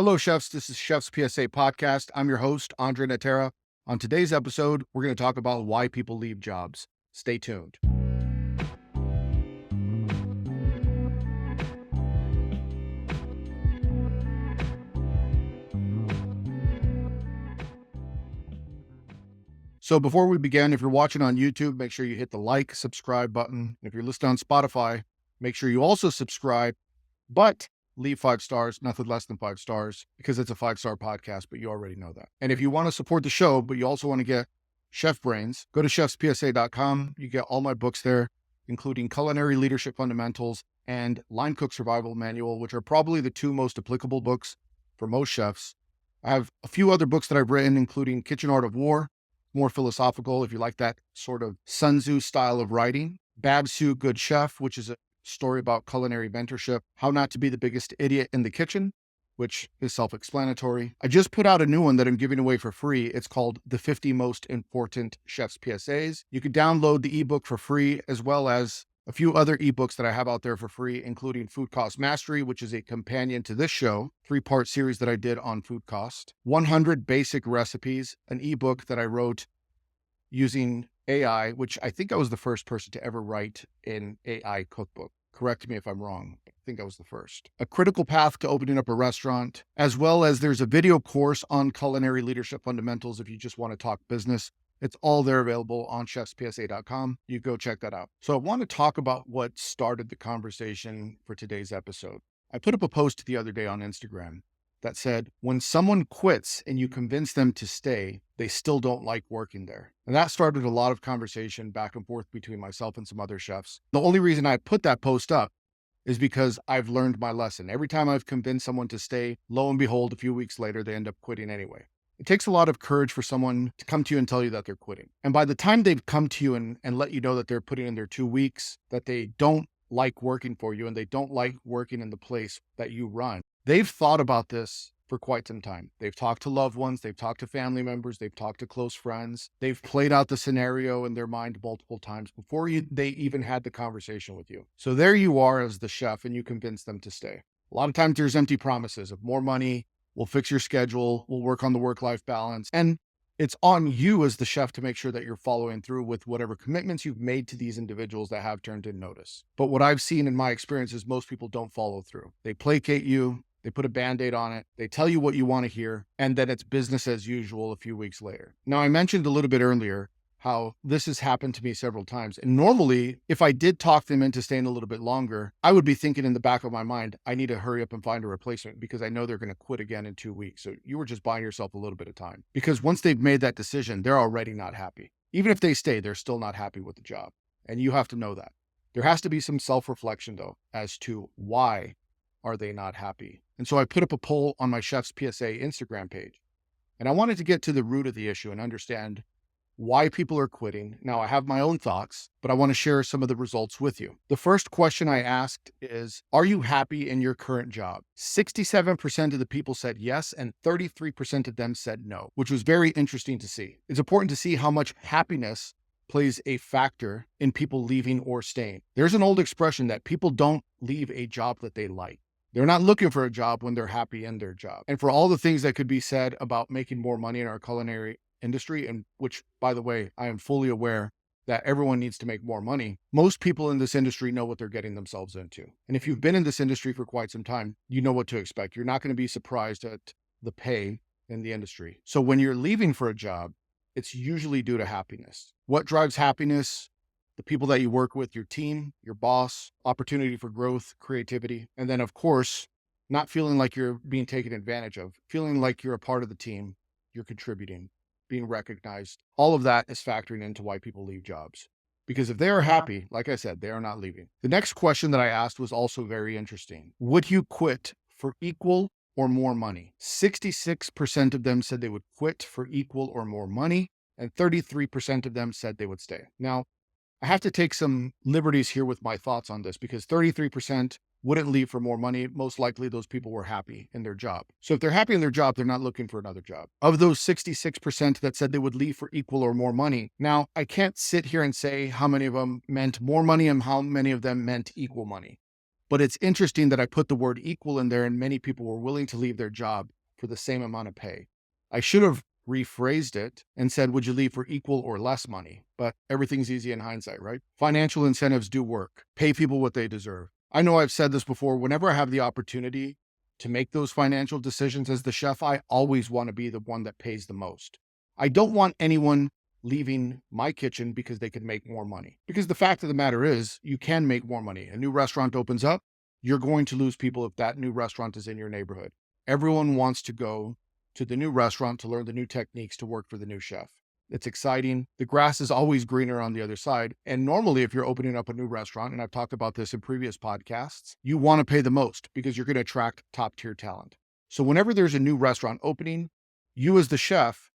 Hello, chefs. This is Chef's PSA Podcast. I'm your host, Andre Natera. On today's episode, we're going to talk about why people leave jobs. Stay tuned. So before we begin, if you're watching on YouTube, make sure you hit the like, subscribe button. If you're listening on Spotify, make sure you also subscribe, but leave 5 stars, nothing less than 5 stars, because it's a 5-star podcast, but you already know that. And if you want to support the show, but you also want to get chef brains, go to chefspsa.com. You get all my books there, including Culinary Leadership Fundamentals and Line Cook Survival Manual, which are probably the two most applicable books for most chefs. I have a few other books that I've written, including Kitchen Art of War, more philosophical if you like that sort of Sun Tzu style of writing. Babsu Good Chef, which is a story about culinary mentorship. How Not to Be the Biggest Idiot in the Kitchen, which is self-explanatory. I just put out a new one that I'm giving away for free. It's called The 50 Most Important Chef's PSAs. You can download the ebook for free, as well as a few other ebooks that I have out there for free, including Food Cost Mastery, which is a companion to this show, 3-part series that I did on food cost. 100 Basic Recipes, an ebook that I wrote using AI, which I think I was the first person to ever write an AI cookbook. Correct me if I'm wrong. I think I was the first. A Critical Path to Opening Up a Restaurant, as well as there's a video course on culinary leadership fundamentals if you just want to talk business. It's all there available on chefspsa.com. You go check that out. So I want to talk about what started the conversation for today's episode. I put up a post the other day on Instagram that said, when someone quits and you convince them to stay, they still don't like working there. And that started a lot of conversation back and forth between myself and some other chefs. The only reason I put that post up is because I've learned my lesson. Every time I've convinced someone to stay, lo and behold, a few weeks later, they end up quitting anyway. It takes a lot of courage for someone to come to you and tell you that they're quitting. And by the time they've come to you and let you know that they're putting in their 2 weeks, that they don't like working for you and they don't like working in the place that you run, they've thought about this for quite some time. They've talked to loved ones, they've talked to family members, they've talked to close friends. They've played out the scenario in their mind multiple times before they even had the conversation with you. So there you are as the chef and you convince them to stay. A lot of times there's empty promises of more money, we'll fix your schedule, we'll work on the work-life balance. And it's on you as the chef to make sure that you're following through with whatever commitments you've made to these individuals that have turned in notice. But what I've seen in my experience is most people don't follow through. They placate you, they put a Band-Aid on it, they tell you what you want to hear, and then it's business as usual a few weeks later. Now, I mentioned a little bit earlier how this has happened to me several times. And normally, if I did talk them into staying a little bit longer, I would be thinking in the back of my mind, I need to hurry up and find a replacement because I know they're going to quit again in 2 weeks. So you were just buying yourself a little bit of time, because once they've made that decision, they're already not happy. Even if they stay, they're still not happy with the job. And you have to know that. There has to be some self-reflection though, as to why are they not happy? And so I put up a poll on my Chef's PSA Instagram page, and I wanted to get to the root of the issue and understand why people are quitting. Now, I have my own thoughts, but I want to share some of the results with you. The first question I asked is, are you happy in your current job? 67% of the people said yes, and 33% of them said no, which was very interesting to see. It's important to see how much happiness plays a factor in people leaving or staying. There's an old expression that people don't leave a job that they like. They're not looking for a job when they're happy in their job. And for all the things that could be said about making more money in our culinary industry, and which, by the way, I am fully aware that everyone needs to make more money, most people in this industry know what they're getting themselves into. And if you've been in this industry for quite some time, you know what to expect. You're not going to be surprised at the pay in the industry. So when you're leaving for a job, it's usually due to happiness. What drives happiness? The people that you work with, your team, your boss, opportunity for growth, creativity. And then, of course, not feeling like you're being taken advantage of, feeling like you're a part of the team, you're contributing, being recognized. All of that is factoring into why people leave jobs. Because if they are happy, like I said, they are not leaving. The next question that I asked was also very interesting. Would you quit for equal or more money? 66% of them said they would quit for equal or more money, and 33% of them said they would stay. Now, I have to take some liberties here with my thoughts on this, because 33% wouldn't leave for more money. Most likely those people were happy in their job. So if they're happy in their job, they're not looking for another job. Of those 66% that said they would leave for equal or more money, now I can't sit here and say how many of them meant more money and how many of them meant equal money, But it's interesting that I put the word equal in there and many people were willing to leave their job for the same amount of pay. I should have rephrased it and said, would you leave for equal or less money? But everything's easy in hindsight, right? Financial incentives do work. Pay people what they deserve. I know I've said this before. Whenever I have the opportunity to make those financial decisions as the chef, I always want to be the one that pays the most. I don't want anyone leaving my kitchen because they could make more money. Because the fact of the matter is, you can make more money. A new restaurant opens up, you're going to lose people if that new restaurant is in your neighborhood. Everyone wants to go to the new restaurant to learn the new techniques to work for the new chef. It's exciting. The grass is always greener on the other side. And normally, if you're opening up a new restaurant, and I've talked about this in previous podcasts, you want to pay the most because you're going to attract top tier talent. So whenever there's a new restaurant opening, you as the chef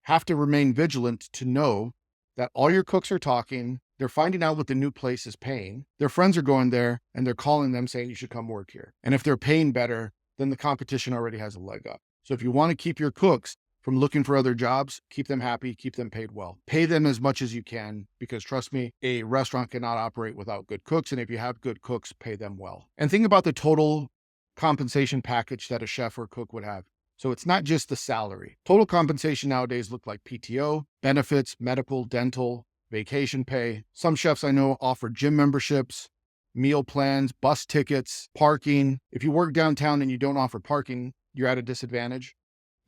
have to remain vigilant to know that all your cooks are talking. They're finding out what the new place is paying. Their friends are going there and they're calling them saying you should come work here. And if they're paying better, then the competition already has a leg up. So if you want to keep your cooks from looking for other jobs, keep them happy, keep them paid well. Pay them as much as you can because trust me, a restaurant cannot operate without good cooks. And if you have good cooks, pay them well. And think about the total compensation package that a chef or cook would have. So it's not just the salary. Total compensation nowadays look like PTO, benefits, medical, dental, vacation pay. Some chefs I know offer gym memberships, meal plans, bus tickets, parking. If you work downtown and you don't offer parking, you're at a disadvantage,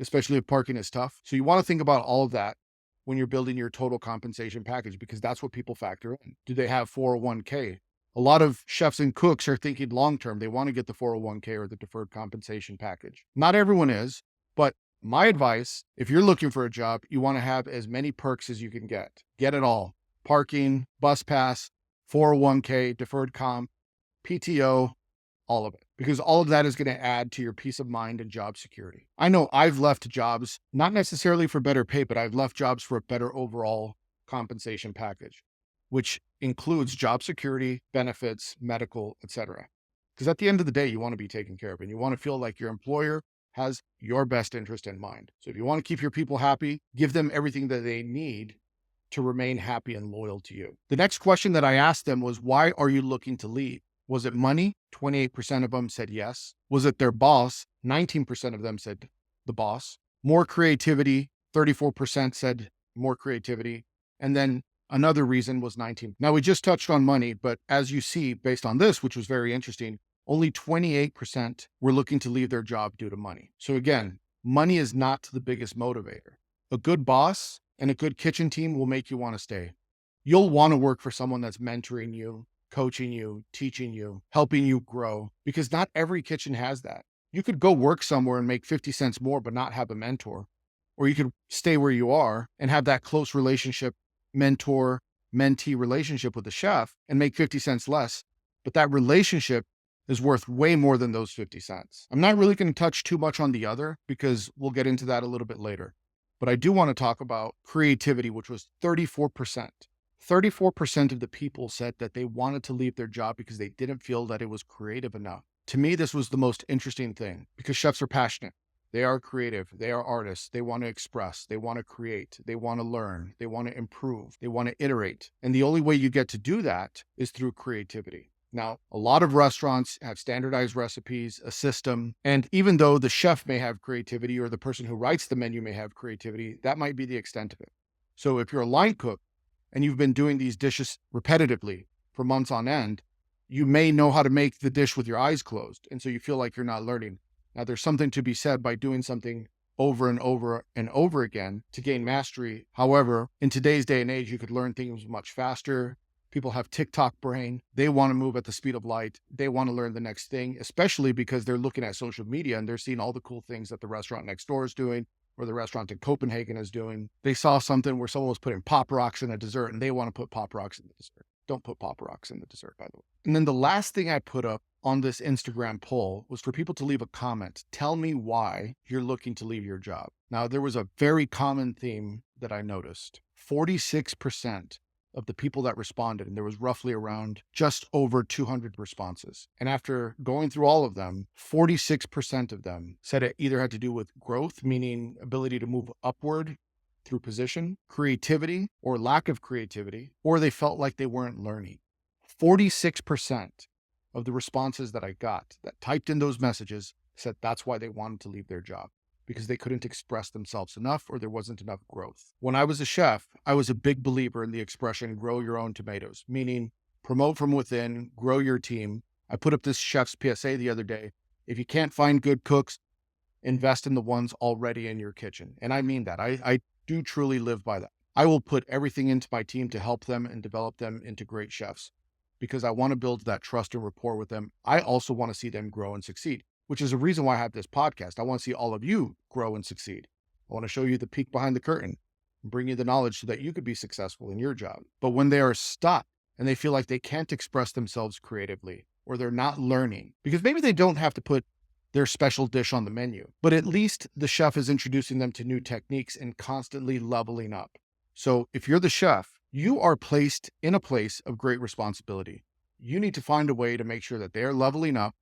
especially if parking is tough. So you want to think about all of that when you're building your total compensation package because that's what people factor in. Do they have 401k? A lot of chefs and cooks are thinking long-term. They want to get the 401k or the deferred compensation package. Not everyone is, but my advice, if you're looking for a job, you want to have as many perks as you can get. Get it all. Parking, bus pass, 401k, deferred comp, PTO, all of it. Because all of that is going to add to your peace of mind and job security. I know I've left jobs, not necessarily for better pay, but I've left jobs for a better overall compensation package, which includes job security, benefits, medical, etc. Because at the end of the day, you want to be taken care of and you want to feel like your employer has your best interest in mind. So if you want to keep your people happy, give them everything that they need to remain happy and loyal to you. The next question that I asked them was, why are you looking to leave? Was it money? 28% of them said yes. Was it their boss? 19% of them said the boss. More creativity? 34% said more creativity. And then another reason was 19. Now we just touched on money, but as you see, based on this, which was very interesting, only 28% were looking to leave their job due to money. So again, money is not the biggest motivator. A good boss and a good kitchen team will make you want to stay. You'll want to work for someone that's mentoring you, coaching you, teaching you, helping you grow, because not every kitchen has that. You could go work somewhere and make 50 cents more, but not have a mentor. Or you could stay where you are and have that close relationship, mentor-mentee relationship with the chef and make 50 cents less. But that relationship is worth way more than those 50 cents. I'm not really going to touch too much on the other because we'll get into that a little bit later. But I do want to talk about creativity, which was 34%. 34% of the people said that they wanted to leave their job because they didn't feel that it was creative enough. To me, this was the most interesting thing because chefs are passionate. They are creative. They are artists. They want to express. They want to create. They want to learn. They want to improve. They want to iterate. And the only way you get to do that is through creativity. Now, a lot of restaurants have standardized recipes, a system, and even though the chef may have creativity or the person who writes the menu may have creativity, that might be the extent of it. So if you're a line cook and you've been doing these dishes repetitively for months on end, you may know how to make the dish with your eyes closed. And so you feel like you're not learning. Now, there's something to be said by doing something over and over and over again to gain mastery. However, in today's day and age, you could learn things much faster. People have TikTok brain. They want to move at the speed of light. They want to learn the next thing, especially because they're looking at social media and they're seeing all the cool things that the restaurant next door is doing or the restaurant in Copenhagen is doing. They saw something where someone was putting Pop Rocks in a dessert and they want to put Pop Rocks in the dessert. Don't put Pop Rocks in the dessert, by the way. And then the last thing I put up on this Instagram poll was for people to leave a comment. Tell me why you're looking to leave your job. Now, there was a very common theme that I noticed. 46% of the people that responded, and there was roughly around just over 200 responses. And after going through all of them, 46% of them said it either had to do with growth, meaning ability to move upward through position, creativity or lack of creativity, or they felt like they weren't learning. 46%. of the responses that I got that typed in those messages said that's why they wanted to leave their job, because they couldn't express themselves enough or there wasn't enough growth. When I was a chef, I was a big believer in the expression grow your own tomatoes, meaning promote from within, grow your team. I put up this chef's PSA the other day. If you can't find good cooks, invest in the ones already in your kitchen. And I mean that. I do truly live by that. I will put everything into my team to help them and develop them into great chefs because I want to build that trust and rapport with them. I also want to see them grow and succeed, which is a reason why I have this podcast. I want to see all of you grow and succeed. I want to show you the peek behind the curtain and bring you the knowledge so that you could be successful in your job. But when they are stuck and they feel like they can't express themselves creatively or they're not learning, because maybe they don't have to put their special dish on the menu, but at least the chef is introducing them to new techniques and constantly leveling up. So if you're the chef, you are placed in a place of great responsibility. You need to find a way to make sure that they're leveling up,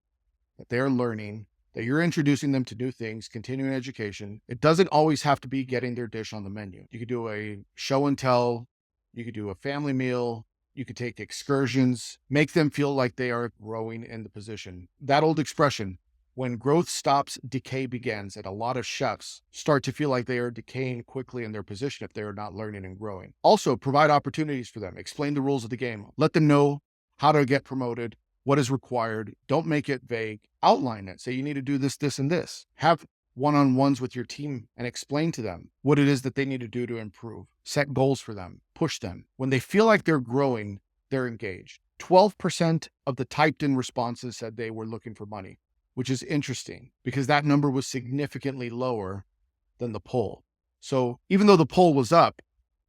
that they're learning, that you're introducing them to new things, continuing education. It doesn't always have to be getting their dish on the menu. You could do a show and tell, you could do a family meal, you could take excursions, make them feel like they are growing in the position. That old expression, when growth stops, decay begins. And a lot of chefs start to feel like they are decaying quickly in their position if they are not learning and growing. Also, provide opportunities for them. Explain the rules of the game. Let them know how to get promoted, what is required. Don't make it vague. Outline it. Say you need to do this, this, and this. Have one-on-ones with your team and explain to them what it is that they need to do to improve. Set goals for them. Push them. When they feel like they're growing, they're engaged. 12% of the typed in responses said they were looking for money, which is interesting because that number was significantly lower than the poll. So even though the poll was up,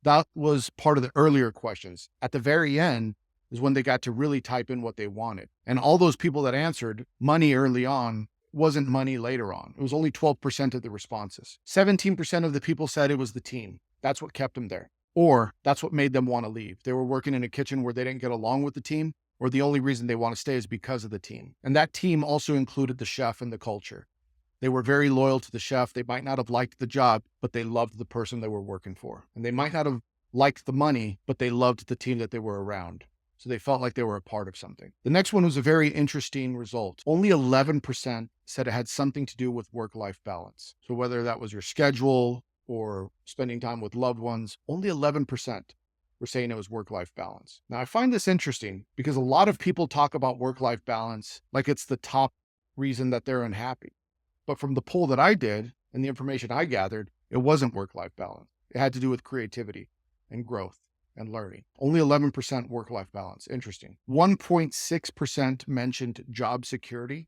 that was part of the earlier questions. At the very end is when they got to really type in what they wanted. And all those people that answered money early on wasn't money later on. It was only 12% of the responses. 17% of the people said it was the team. That's what kept them there. Or that's what made them want to leave. They were working in a kitchen where they didn't get along with the team, or the only reason they want to stay is because of the team. And that team also included the chef and the culture. They were very loyal to the chef. They might not have liked the job, but they loved the person they were working for. And they might not have liked the money, but they loved the team that they were around. So they felt like they were a part of something. The next one was a very interesting result. Only 11% said it had something to do with work-life balance. So whether that was your schedule or spending time with loved ones, only 11% were saying it was work-life balance. Now, I find this interesting because a lot of people talk about work-life balance like it's the top reason that they're unhappy. But from the poll that I did and the information I gathered, it wasn't work-life balance. It had to do with creativity and growth and learning. Only 11% work-life balance. Interesting. 1.6% mentioned job security.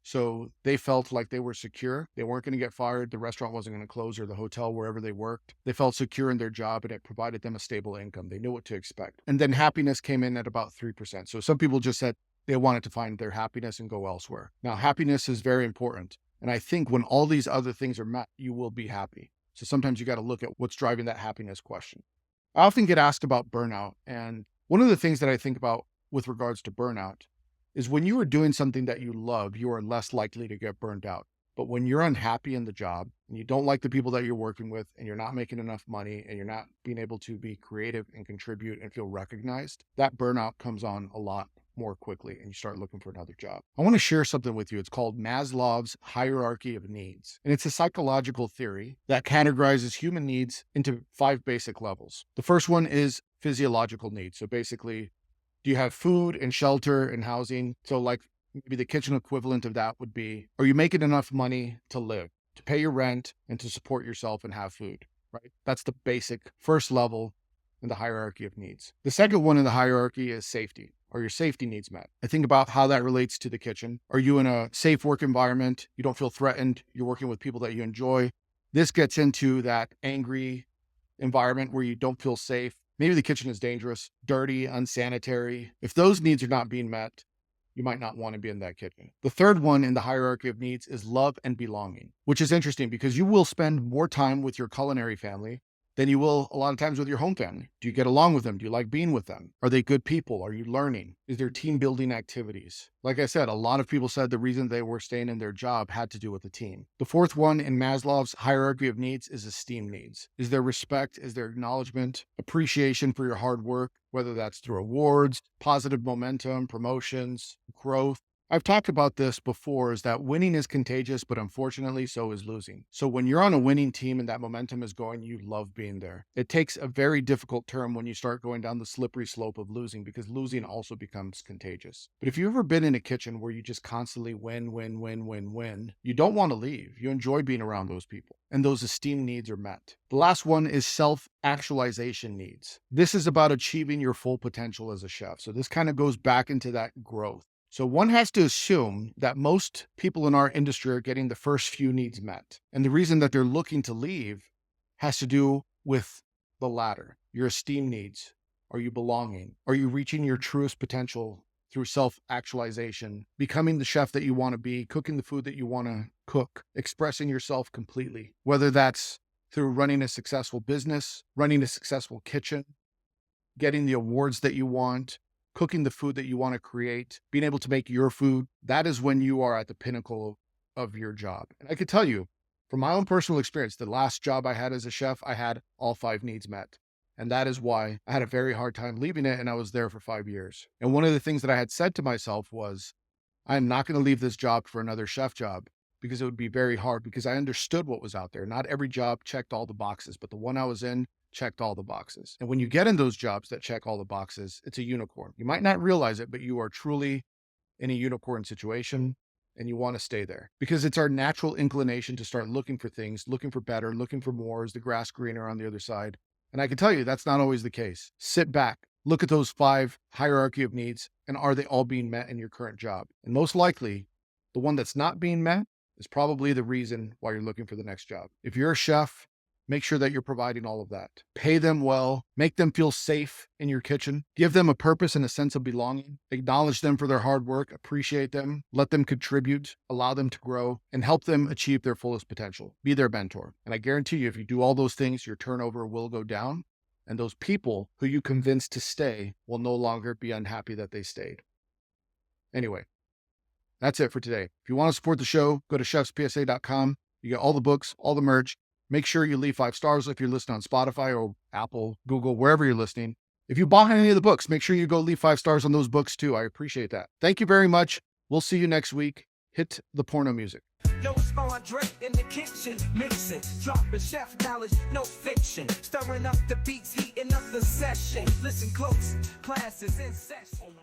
So they felt like they were secure. They weren't going to get fired. The restaurant wasn't going to close, or the hotel, wherever they worked. They felt secure in their job and it provided them a stable income. They knew what to expect. And then happiness came in at about 3%. So some people just said they wanted to find their happiness and go elsewhere. Now, happiness is very important. And I think when all these other things are met, you will be happy. So sometimes you got to look at what's driving that happiness question. I often get asked about burnout. And one of the things that I think about with regards to burnout is when you are doing something that you love, you are less likely to get burned out. But when you're unhappy in the job and you don't like the people that you're working with and you're not making enough money and you're not being able to be creative and contribute and feel recognized, that burnout comes on a lot more quickly and you start looking for another job. I want to share something with you. It's called Maslow's Hierarchy of Needs. And it's a psychological theory that categorizes human needs into 5 basic levels. The first one is physiological needs. So basically, do you have food and shelter and housing? So like maybe the kitchen equivalent of that would be, are you making enough money to live, to pay your rent and to support yourself and have food, right? That's the basic first level in the hierarchy of needs. The second one in the hierarchy is safety. Are your safety needs met? I think about how that relates to the kitchen. Are you in a safe work environment? You don't feel threatened. You're working with people that you enjoy. This gets into that angry environment where you don't feel safe. Maybe the kitchen is dangerous, dirty, unsanitary. If those needs are not being met, you might not want to be in that kitchen. The third one in the hierarchy of needs is love and belonging, which is interesting because you will spend more time with your culinary family than you will a lot of times with your home family. Do you get along with them? Do you like being with them? Are they good people? Are you learning? Is there team building activities? Like I said, a lot of people said the reason they were staying in their job had to do with the team. The fourth one in Maslow's hierarchy of needs is esteem needs. Is there respect? Is there acknowledgement, appreciation for your hard work, whether that's through awards, positive momentum, promotions, growth? I've talked about this before, is that winning is contagious, but unfortunately, so is losing. So when you're on a winning team and that momentum is going, you love being there. It takes a very difficult turn when you start going down the slippery slope of losing, because losing also becomes contagious. But if you've ever been in a kitchen where you just constantly win, you don't want to leave. You enjoy being around those people, and those esteem needs are met. The last one is self-actualization needs. This is about achieving your full potential as a chef. So this kind of goes back into that growth. So one has to assume that most people in our industry are getting the first few needs met. And the reason that they're looking to leave has to do with the latter, your esteem needs. Are you belonging? Are you reaching your truest potential through self-actualization, becoming the chef that you want to be, cooking the food that you want to cook, expressing yourself completely, whether that's through running a successful business, running a successful kitchen, getting the awards that you want, cooking the food that you want to create, being able to make your food. That is when you are at the pinnacle of your job. And I could tell you from my own personal experience, the last job I had as a chef, I had all 5 needs met. And that is why I had a very hard time leaving it. And I was there for 5 years. And one of the things that I had said to myself was, I'm not going to leave this job for another chef job, because it would be very hard, because I understood what was out there. Not every job checked all the boxes, but the one I was in checked all the boxes. And when you get in those jobs that check all the boxes, it's a unicorn. You might not realize it, but you are truly in a unicorn situation, and you want to stay there, because it's our natural inclination to start looking for things, looking for better, looking for more. Is the grass greener on the other side? And I can tell you that's not always the case. Sit back, look at those 5 hierarchy of needs, and are they all being met in your current job? And most likely, the one that's not being met is probably the reason why you're looking for the next job. If you're a chef, make sure that you're providing all of that. Pay them well, make them feel safe in your kitchen, give them a purpose and a sense of belonging, acknowledge them for their hard work, appreciate them, let them contribute, allow them to grow, and help them achieve their fullest potential. Be their mentor. And I guarantee you, if you do all those things, your turnover will go down, and those people who you convinced to stay will no longer be unhappy that they stayed. Anyway, that's it for today. If you want to support the show, go to chefspsa.com. You get all the books, all the merch. Make sure you leave 5 stars if you're listening on Spotify or Apple, Google, wherever you're listening. If you bought any of the books, make sure you go leave 5 stars on those books too. I appreciate that. Thank you very much. We'll see you next week. Hit the porno music. No Andre in the kitchen, mixing, dropping chef knowledge, no fiction, stirring up the beats, heating up the session. Listen close, classes in session.